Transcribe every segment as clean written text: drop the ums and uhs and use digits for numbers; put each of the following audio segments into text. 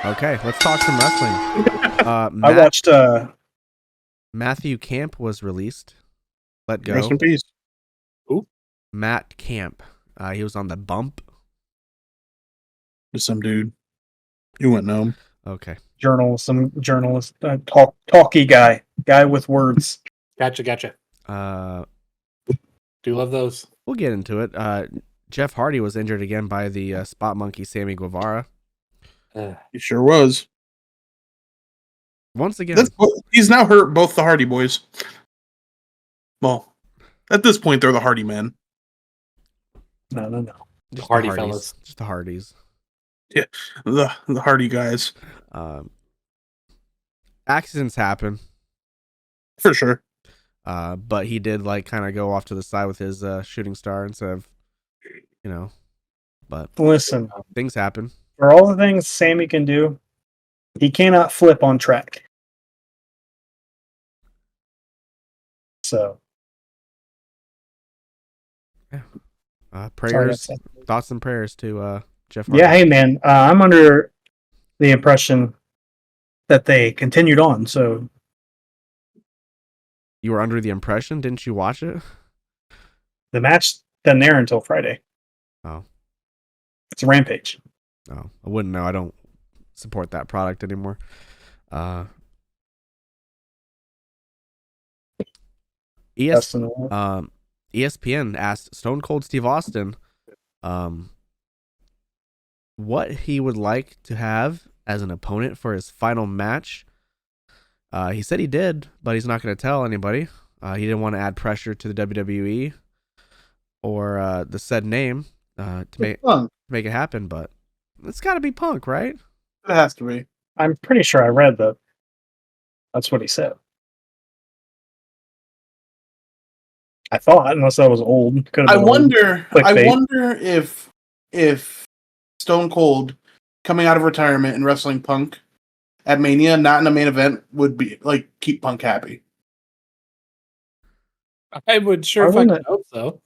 Okay, let's talk some wrestling. I watched Matthew Camp was released. Let go. Rest in Peace. Who? Matt Camp. He was on the bump. Just some dude. You wouldn't know him. Okay. Some journalist, talky guy with words. Gotcha. Do love those. We'll get into it. Jeff Hardy was injured again by the spot monkey Sammy Guevara. He sure was. Once again, he's now hurt both the Hardy boys. Well, at this point, they're the Hardy men. No. Just Hardy the Hardys. fellas. Just the Hardys. Yeah, the Hardy guys. Accidents happen. For sure. But he did kind of go off to the side with his shooting star instead of, but Listen, things happen. For all the things Sammy can do, he cannot flip on track. So, yeah. Thoughts and prayers to Jeff Hardy. Yeah, hey man, I'm under the impression that they continued on. So you were under the impression? Didn't you watch it? The match doesn't air until Friday. Oh, it's a Rampage. Oh, I wouldn't know. I don't support that product anymore. ESPN asked Stone Cold Steve Austin what he would like to have as an opponent for his final match. He said he did, but he's not going to tell anybody. He didn't want to add pressure to the WWE or the said name to make it happen, but it's got to be Punk, right? It has to be. I'm pretty sure I read that. That's what he said. I thought, unless that was old. I wonder if Stone Cold coming out of retirement and wrestling Punk at Mania, not in a main event, would be keep Punk happy. I would sure fucking hope so.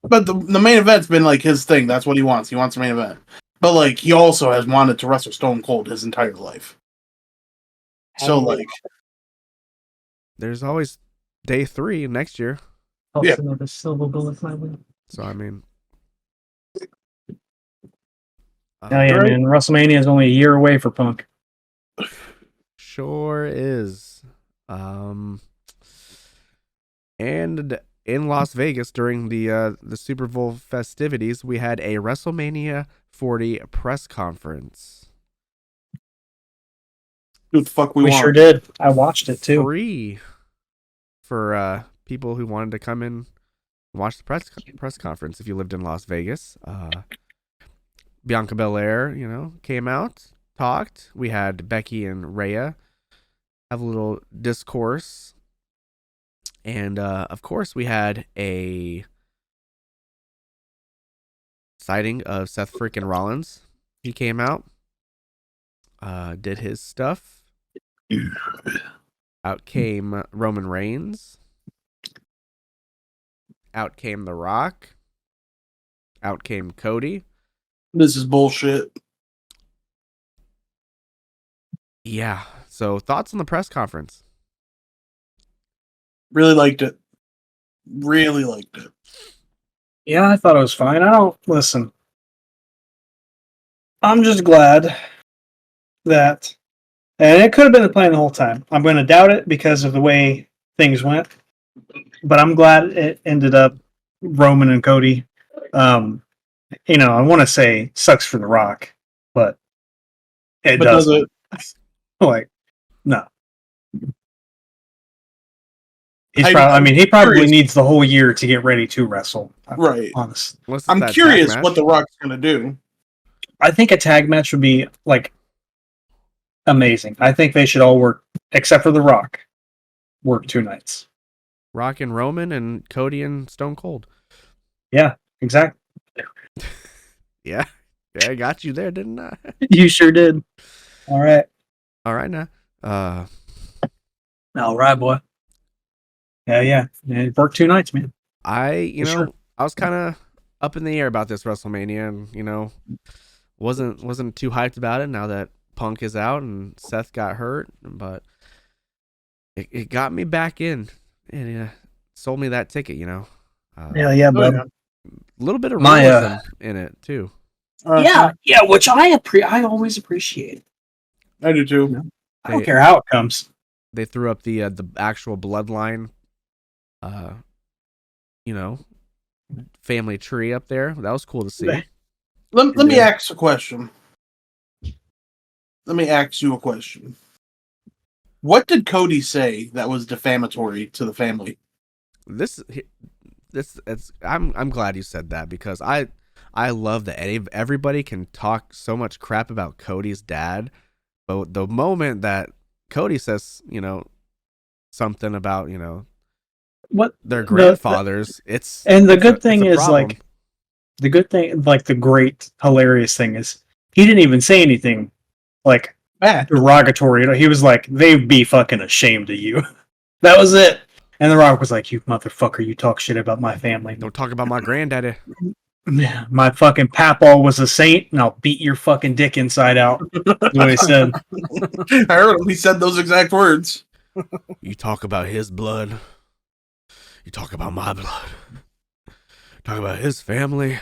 But the main event's been his thing. That's what he wants. He wants a main event. But he also has wanted to wrestle Stone Cold his entire life. So there's always day 3 next year. Yeah. Another silver bullet my way. So I mean, man. WrestleMania is only a year away for Punk. Sure is. And in Las Vegas during the Super Bowl festivities, we had a WrestleMania 40 press conference. Who the fuck we want? Sure did. I watched it too. Free for people who wanted to come in and watch the press conference if you lived in Las Vegas. Bianca Belair, came out, talked. We had Becky and Rhea have a little discourse. And, of course, we had a sighting of Seth freaking Rollins. He came out, did his stuff. Out came Roman Reigns. Out came The Rock. Out came Cody. This is bullshit. Yeah. So, thoughts on the press conference? Really liked it. Yeah, I thought it was fine. Listen. I'm just glad that, and it could have been the plan the whole time. I'm going to doubt it because of the way things went, but I'm glad it ended up Roman and Cody. I want to say sucks for The Rock, but it doesn't. No. He probably needs the whole year to get ready to wrestle. Right. Honestly. I'm curious what The Rock's going to do. I think a tag match would be amazing. I think they should all work, except for The Rock, work 2 nights. Rock and Roman and Cody and Stone Cold. Yeah, exactly. Yeah, I got you there, didn't I? You sure did. All right now. All right, boy. Yeah. It worked 2 nights, man. I was kind of up in the air about this WrestleMania, and wasn't too hyped about it now that Punk is out and Seth got hurt, but it got me back in and sold me that ticket. Yeah, Oh, bud. yeah. A little bit of My, realism in it too. Yeah, which I always appreciate. I do too. No. I don't care how it comes. They threw up the actual bloodline, family tree up there. That was cool to see. Let me ask a question. Let me ask you a question. What did Cody say that was defamatory to the family? I'm glad you said that because I love that everybody can talk so much crap about Cody's dad, but the moment that Cody says, something about, What their grandfathers, the good it's thing a is problem. like the good thing, like the great hilarious thing is he didn't even say anything like Bad. derogatory. He was like, "They'd be fucking ashamed of you." That was it. And The Rock was like, "You motherfucker, you talk shit about my family. Don't talk about my granddaddy." My fucking papaw was a saint, and I'll beat your fucking dick inside out." That's what he said. I heard him. He said those exact words. You talk about his blood. You talk about my blood. Talk about his family. You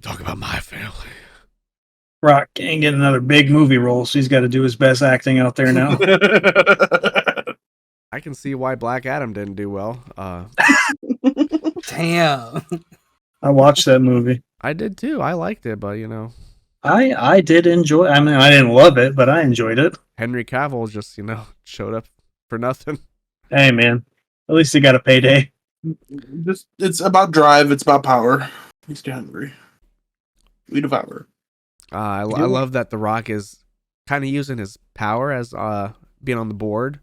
talk about my family. Rock can't get another big movie role, so he's got to do his best acting out there now. I can see why Black Adam didn't do well. Damn. I watched that movie. I did too. I liked it, but I did enjoy. I mean, I didn't love it, but I enjoyed it. Henry Cavill just showed up for nothing. Hey, man, at least he got a payday. It's about drive. It's about power. He's too hungry. We devour. I love that The Rock is kind of using his power as being on the board.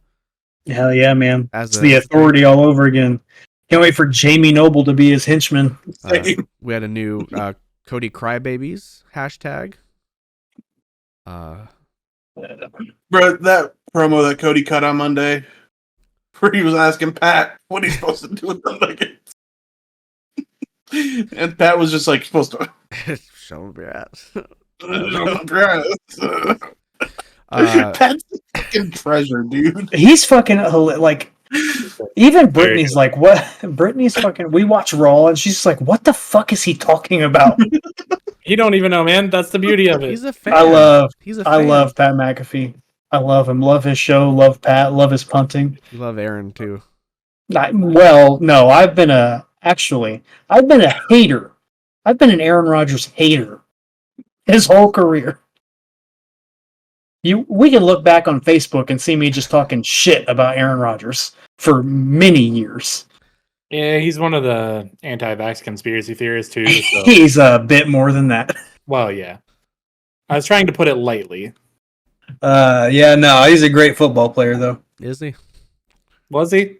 Hell yeah, man! As It's the authority all over again. Can't wait for Jamie Noble to be his henchman. We had a new Cody Crybabies hashtag. Bro, that promo that Cody cut on Monday, where he was asking Pat what he's supposed to do with the nuggets, and Pat was just like supposed to show him your ass. Pat's a fucking treasure, dude. He's fucking like. Even Brittany's like, what? Brittany's fucking. We watch Raw, and she's just like, what the fuck is he talking about? You don't even know, man. That's the beauty of it. He's a fan. I love Pat McAfee. I love him. Love his show. Love Pat. Love his punting. You love Aaron too. No, I've been a hater. I've been an Aaron Rodgers hater his whole career. We can look back on Facebook and see me just talking shit about Aaron Rodgers for many years. Yeah, he's one of the anti-vax conspiracy theorists too. So. He's a bit more than that. Well, yeah. I was trying to put it lightly. Yeah, no, he's a great football player though. Is he? Was he?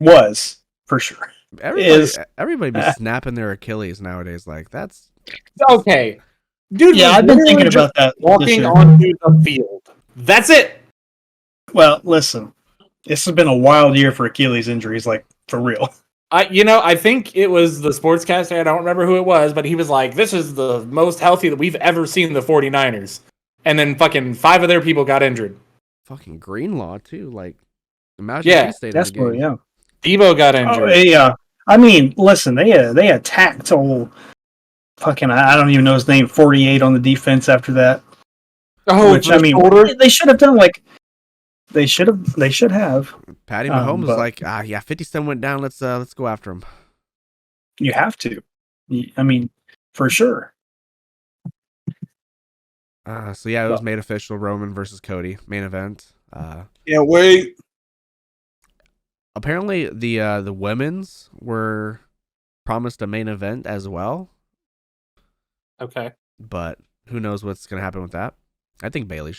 Was, for sure. Everybody be snapping their Achilles nowadays. Like that's okay. Dude, yeah, I've been thinking about that. Walking onto the field. That's it. Well, listen, this has been a wild year for Achilles injuries, like for real. I think it was the sportscaster. I don't remember who it was, but he was like, "This is the most healthy that we've ever seen the 49ers." And then fucking 5 of their people got injured. Fucking Greenlaw too. Like, imagine if he stayed in the game. Yeah. Devo got injured. Oh, yeah. I mean, listen, they attacked old fucking, I don't even know his name, 48 on the defense after that. Oh, which I mean, they should have done like they should have. Patty Mahomes was like, 57 went down. Let's go after him. You have to. I mean, for sure. So yeah, it was made official. Roman versus Cody main event. Yeah, wait. Apparently, the women's were promised a main event as well. Okay. But who knows what's gonna happen with that? I think Bailey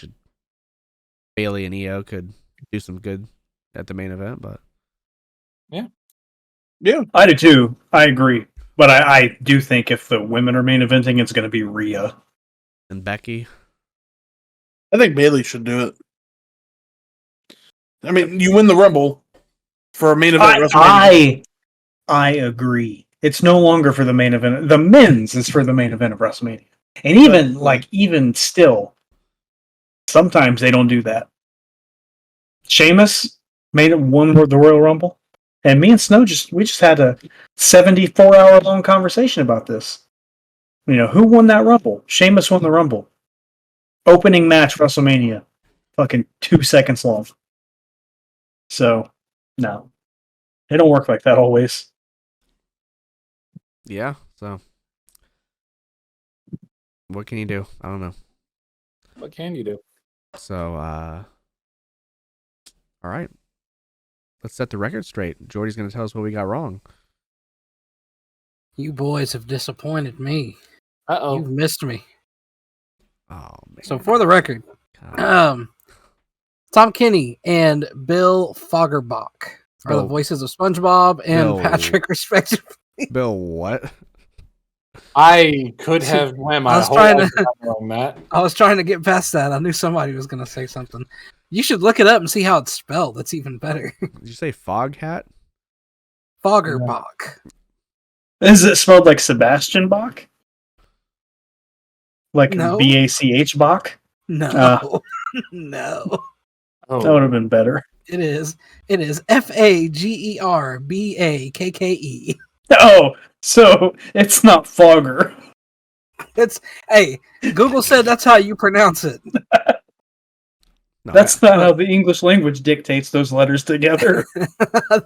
and Io could do some good at the main event, but yeah, I do too. I agree, but I do think if the women are main eventing, it's going to be Rhea and Becky. I think Bailey should do it. I mean, you win the Rumble for a main event. I agree. it's no longer for the main event. The men's is for the main event of WrestleMania. And even still, sometimes they don't do that. Sheamus won the Royal Rumble, and me and Snow just had a 74-hour long conversation about this. You know, who won that Rumble? Sheamus won the Rumble. Opening match WrestleMania, fucking 2 seconds long. So, no, they don't work like that always. Yeah, so what can you do? I don't know. What can you do? So, all right. Let's set the record straight. Jordy's going to tell us what we got wrong. You boys have disappointed me. Uh-oh. You've missed me. Oh, man. So for the record, God. Tom Kenny and Bill Fagerbach are the Bill- voices of SpongeBob and Bill- Patrick, respectively. Bill, what? I could have went my I was whole trying life to- without knowing that. I was trying to get past that. I knew somebody was going to say something. You should look it up and see how it's spelled. That's even better. Did you say fog hat? Fagerbach. Is it spelled like Sebastian Bach? Like No. B-A-C-H Bach? No. No. That Oh, would have been better. It is. It is Fagerbakke. Oh, so it's not Fogger. Hey, Google said that's how you pronounce it. No, That's not how the English language dictates those letters together.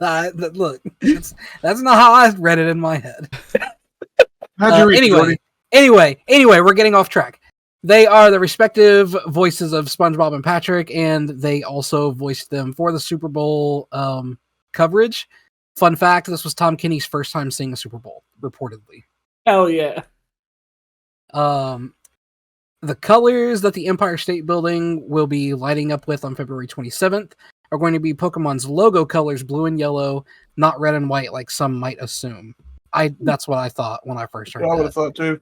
Look, that's not how I read it in my head. How'd you read it, Jordy? Anyway, we're getting off track. They are the respective voices of SpongeBob and Patrick, and they also voiced them for the Super Bowl coverage. Fun fact, this was Tom Kenny's first time seeing a Super Bowl, reportedly. hell yeah. The colors that the Empire State Building will be lighting up with on February 27th are going to be Pokemon's logo colors, blue and yellow, not red and white like some might assume. That's what I thought when I first heard I would that. have thought too.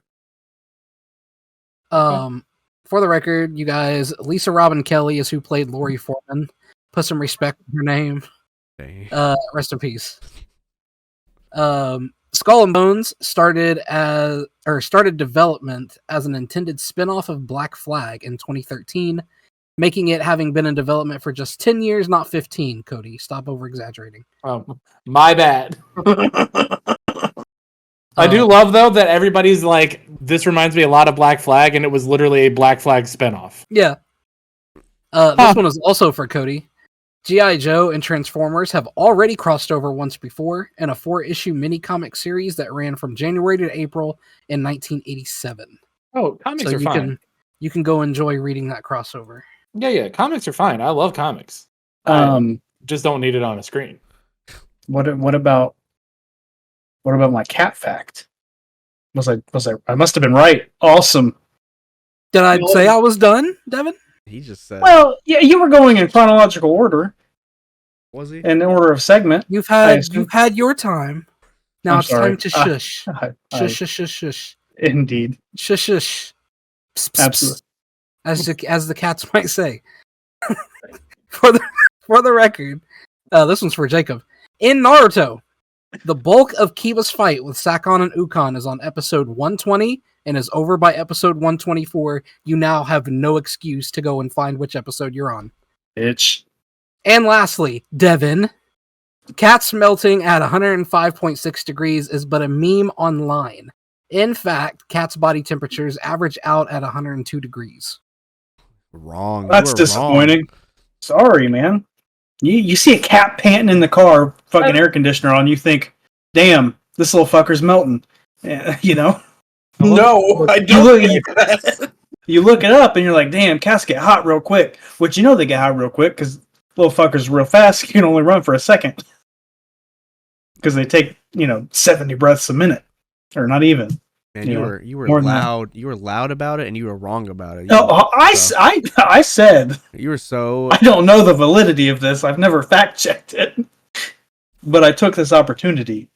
For the record, you guys, Lisa Robin Kelly is who played Lori Foreman. Put some respect on her name. okay. Rest in peace. Skull and Bones started development as an intended spin-off of Black Flag in 2013, making it having been in development for just 10 years, not 15. Cody, stop over-exaggerating. My bad. I do love, though, that everybody's like, this reminds me a lot of Black Flag, and it was literally a Black Flag spinoff. Yeah. This one is also for Cody. G.I. Joe and Transformers have already crossed over once before in a 4-issue mini-comic series that ran from January to April in 1987. Oh, comics So are fine. you can go enjoy reading that crossover. Yeah, comics are fine. I love comics. Just don't need it on a screen. What about my cat fact? I must have been right. Awesome. Did I say I was done, Devin? He just said. Well, yeah, you were going in chronological order, was he? in order of segment. You've I had your time. Now I'm it's sorry. time to shush. I- Shush. Indeed. Shush. Psst, psst, Absolutely. psst. As the cats might say. For the record, this one's for Jacob. In Naruto, the bulk of Kiba's fight with Sakon and Ukon is on episode 120 and is over by episode 124. You now have no excuse to go and find which episode you're on. Bitch. And lastly, Devin, cats melting at 105.6 degrees is but a meme online. In fact, cats' body temperatures average out at 102 degrees. Wrong. That's You were disappointing. wrong. Sorry, man. You see a cat panting in the car, fucking air conditioner on, you think, damn, this little fucker's melting. You know? No, I don't think that. You look it up and you're like, damn, cats get hot real quick. Which you know they get hot real quick because little fuckers real fast. You can only run for a second. Because they take, 70 breaths a minute. Or not even. Man, Yeah, you were more than that. loud. You were loud about it, and you were wrong about it. No, I said, You were so. I don't know the validity of this. I've never fact checked it. But I took this opportunity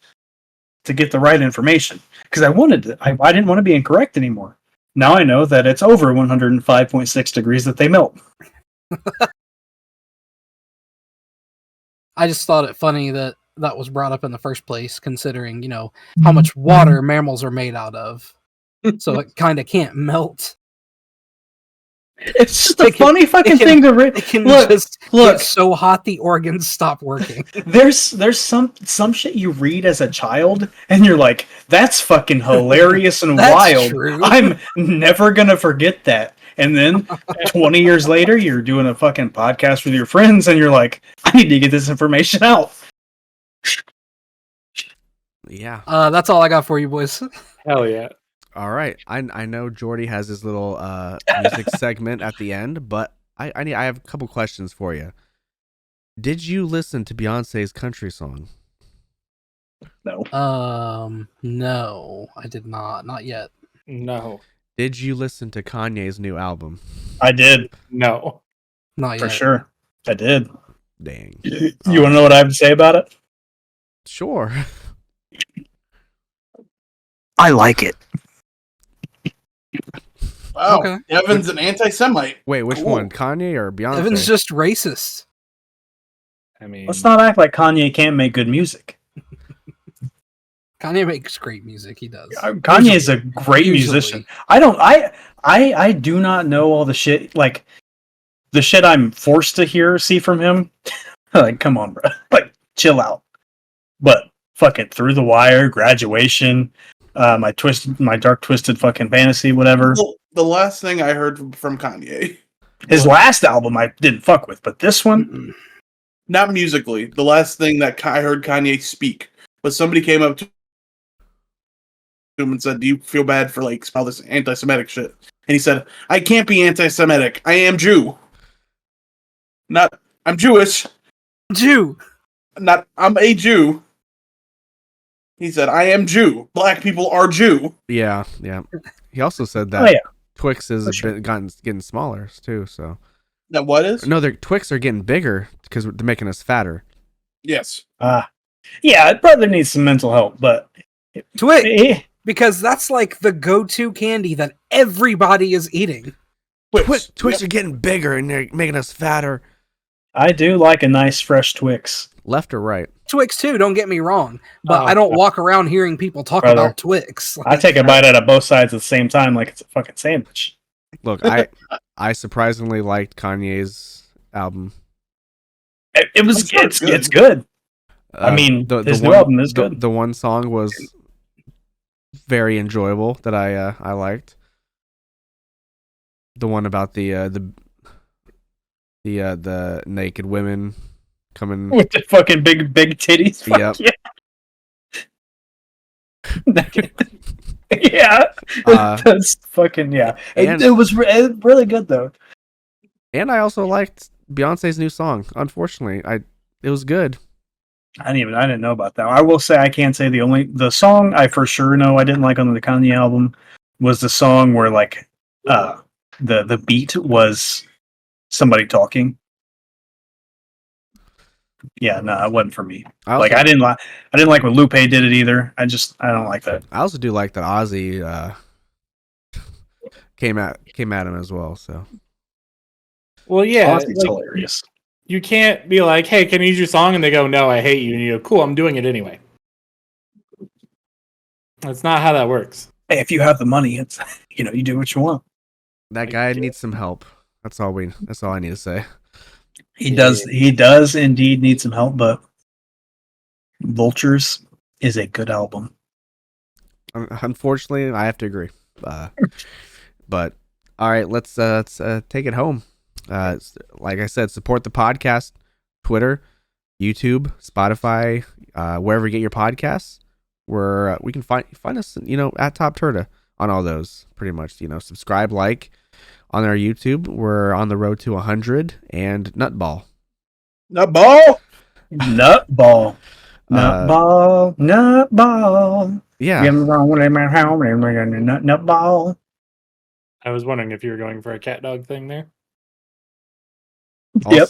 to get the right information. Because I wanted to. I didn't want to be incorrect anymore. Now I know that it's over 105.6 degrees that they melt. I just thought it funny that that was brought up in the first place, considering, how much water mammals are made out of. So it kind of can't melt. It's just It a can- funny fucking it can- thing to read. It can Look, just look. get so hot the organs stop working. There's some shit you read as a child, and you're like, that's fucking hilarious and That's wild. true. I'm never gonna forget that. And then 20 years later, you're doing a fucking podcast with your friends, and you're like, I need to get this information out. Yeah. That's all I got for you, boys. Hell yeah. All right. I know Jordy has his little music segment at the end, but I have a couple questions for you. Did you listen to Beyonce's country song? No. No, I did not. Not yet. No. Did you listen to Kanye's new album? I did, No. Not for yet. sure. I did. Dang. You want to know what I have to say about it? Sure. I like it. Wow, Okay. Evan's an anti-Semite. Wait, which Cool. one? Kanye or Beyonce? Evan's just racist. I mean, Let's not act like Kanye can't make good music. Kanye makes great music. He does. Kanye is a great musician. I do not know all the shit, like the shit I'm forced to see from him. Like, come on, bro. Like, chill out. But fucking Through the Wire, Graduation, my dark twisted fucking fantasy, whatever. The last thing I heard from Kanye, His last album I didn't fuck with, but this one, not musically, the last thing that I heard Kanye speak was somebody came up to him and said, "Do you feel bad for like all this anti-Semitic shit?" And he said, "I can't be anti-Semitic. I am Jew. Not I'm Jewish. Jew. Not I'm a Jew." He said, "I am Jew. Black people are Jew." Yeah. He also said that Oh, yeah. Twix is For sure. getting smaller too. So That what is? no, their Twix are getting bigger because they're making us fatter. Yes. yeah, it probably needs some mental help, but Twix. Because that's like the go-to candy that everybody is eating. Twix are getting bigger and they're making us fatter. I do like a nice fresh Twix. Left or right? Twix too, don't get me wrong. But Oh, I don't walk around hearing people talk Brother. about Twix. I take a bite out of both sides at the same time like it's a fucking sandwich. Look, I surprisingly liked Kanye's album. It's good. I mean, his new album is good. The one song was very enjoyable that I liked. The one about the naked women coming. With the fucking big titties. Fuck Yep. Yeah. Yeah. That's fucking, yeah. It was really good, though. And I also liked Beyonce's new song. Unfortunately, it was good. I didn't know about that. I will say I can't say the song I for sure know I didn't like on the Kanye album was the song where like the beat was somebody talking. Yeah, no, it wasn't for me. I didn't like when Lupe did it either. I don't like that. I also do like that Ozzy came at him as well. So well, yeah, Ozzy's hilarious. You can't be like, "Hey, can I use your song?" And they go, "No, I hate you." And you go, "Cool, I'm doing it anyway." That's not how that works. Hey, if you have the money, it's you do what you want. that guy needs some help. That's all I need to say. He does indeed need some help, but Vultures is a good album. Unfortunately, I have to agree. But all right, let's take it home. Like I said, support the podcast, Twitter, YouTube, Spotify, wherever you get your podcasts. We can find us, at Top Turda on all those. Pretty much, subscribe, like on our YouTube. We're on the road to 100 and Nutball. Nutball. Nutball. Nutball. Yeah. Nutball. I was wondering if you were going for a cat dog thing there. Yep.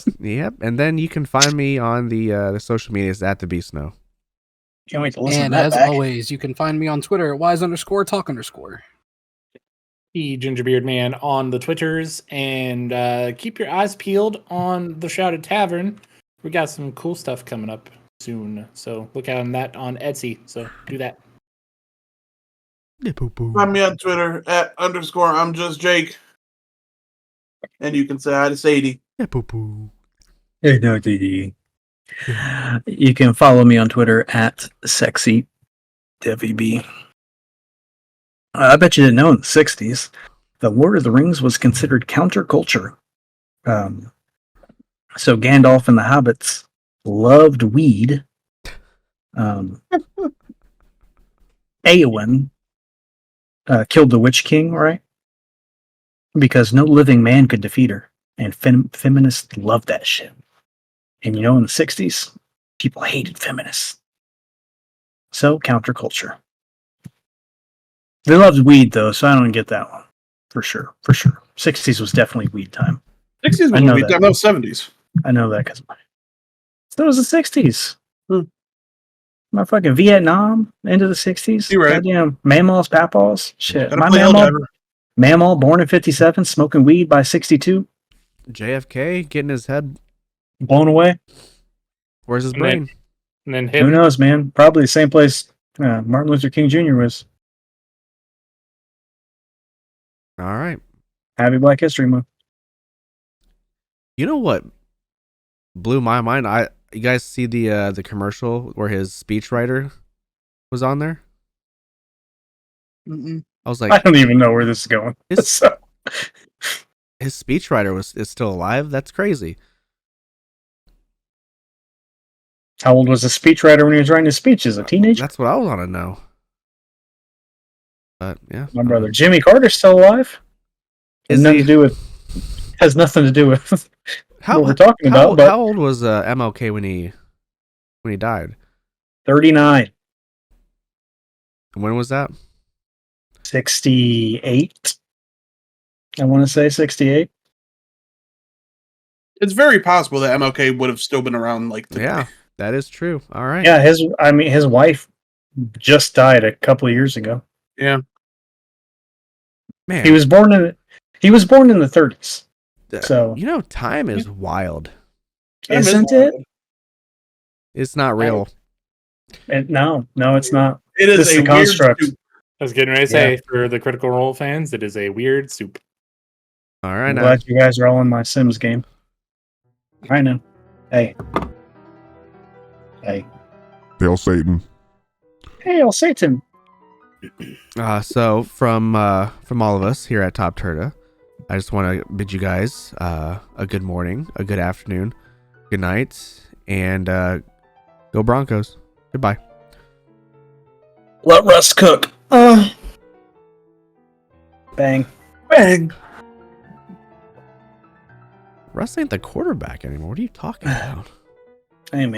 And then you can find me on the social medias at the Beast Snow. Can't wait to listen And to that as back. always, you can find me on Twitter at wise_talk_. The Gingerbeard Man on the Twitters, and keep your eyes peeled on the Shrouded Tavern. We got some cool stuff coming up soon. So look out on that on Etsy. So do that. Yeah, poo-poo. Find me on Twitter at _ I'm just Jake. And you can say hi to Sadie. Yeah, poo-poo. Hey, no, DD. You can follow me on Twitter at sexy_DevyB. I bet you didn't know in the 60s, the Lord of the Rings was considered counterculture. So Gandalf and the hobbits loved weed. Eowyn killed the Witch King, right? Because no living man could defeat her. And feminists loved that shit. And in the 60s, people hated feminists. So counterculture. They loved weed, though, so I don't get that one. For sure. 60s was definitely weed time. 60s I know was that. no 70s. I know that because so was the 60s. My fucking Vietnam into the 60s. You're right. Goddamn Mamaws, Papaws. Shit. Gotta My play Helldiver. Mamaw, born in 57, smoking weed by 62, JFK getting his head. blown away. Where's his And then- brain? And then Who him. knows, man? Probably the same place Martin Luther King Jr. was. All right. Happy Black History Month. You know what blew my mind? You guys see the commercial where his speechwriter was on there? Mm-mm. I was I like, don't even know where this is going. It's- So, his speechwriter is still alive? That's crazy. how old was the speechwriter when he was writing his speech? As a teenager? That's what I want to know. But yeah, My brother Jimmy Carter's still alive. Is Has nothing he? to do with. Has nothing to do with How what we're talking about. But how old was MLK when he died? 39, When was that? 68. I want to say 68. It's very possible that MLK would have still been around like today. Yeah, that is true. All right. Yeah, his wife just died a couple of years ago. Yeah. Man, He was born in the 30s. So time is wild. isn't it? It's not real. No, it's not. It is This is a a construct. weird. I was getting ready to say for the Critical Role fans, it is a weird soup. All right, I'm now. glad you guys are all in my Sims game. I know. Hey. Hail Satan. Hail Satan. So from all of us here at Top Turda, I just want to bid you guys a good morning, a good afternoon, good night, and go Broncos. Goodbye. Let Russ cook. Bang. Bang. Russ ain't the quarterback anymore. What are you talking about? Hey, man.